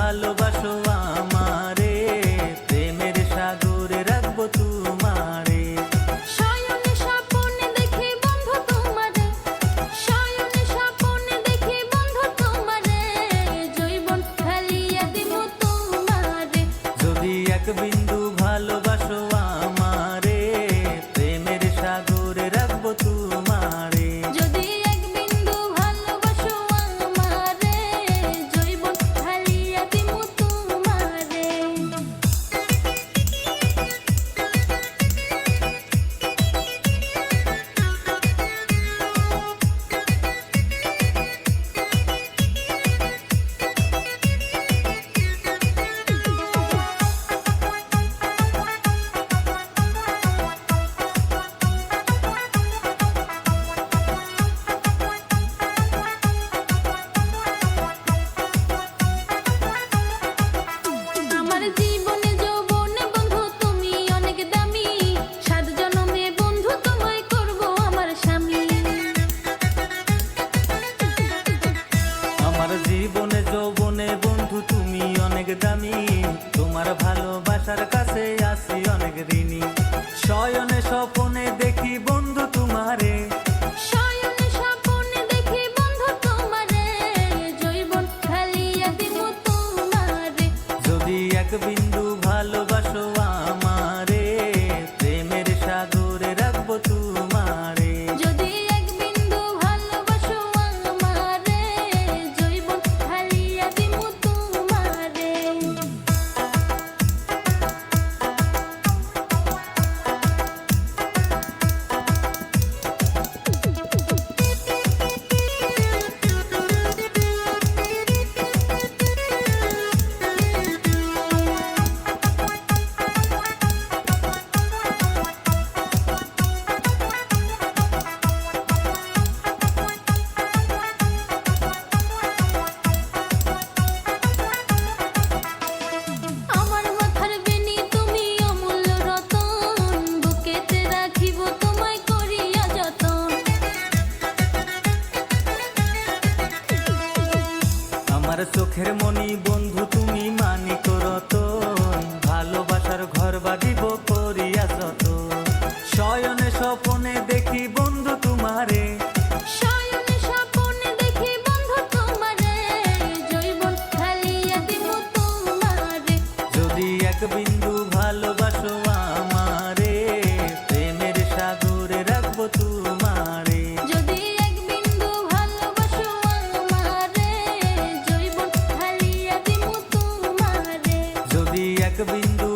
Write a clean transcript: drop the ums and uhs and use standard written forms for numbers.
ভালোবাসো আমারে, প্রেমের সাগরে রাখবো তোমারে। শয়নে স্বপনে দেখি বন্ধু তোমারে, শয়নে স্বপনে দেখি বন্ধু তোমারে, জৈবন ঢালিয়া দিব তোমারে। যদি এক বিন্দু ভালোবাসো আমারে, প্রেমের সাগরে রাখবো তোমারে। যদি এক বিন্দু ভালোবাসো আমারে, জৈবন ঢালিয়া দিব তোমারে। আমার জীবনে যৌবনে বন্ধু তুমি অনেক দামি, 7 জনমে বন্ধু তোমায় করব আমার স্বামী। আমার জীবনে যৌবনে বন্ধু তুমি অনেক দামি, তোমার ভালোবাসার কাছে আছি অনেক ঋণী। শয়নে স্বপনে দেখি বন্ধু তোমারে, শয়নে স্বপনে দেখি বন্ধু তোমারে, জৈবন ঢালিয়া দিব তোমারে। যদি এক বিন্দু ভালোবাসো আমারে, প্রেমের সাগরে রাখবো তোমারে। যদি এক বিন্দু ভালোবাসো আমারে, জৈবন ঢালিয়া দিব তোমারে। আমার মাথার বেনি তুমি অমূল্য রতন, বুকেতে রাখিব তোমায় করিয়া যতন। আমার চোখের মনি বন্ধু তুমি মানিক রতন, ভালোবাসার ঘর বাঁধিব করিয়া যতন। শয়নে স্বপনে দেখি বন্ধু তোমারে, শয়নে স্বপনে দেখি বন্ধু তোমারে, জৈবন ঢালিয়া দিব তোমারে। যদি এক বিন্দু ভালোবাসো আমারে, প্রেমের সাগরে রাখবো তোমারে। যদি এক বিন্দু ভালোবাসো আমারে, জৈবন ঢালিয়া দিব তোমারে। যদি এক বিন্দু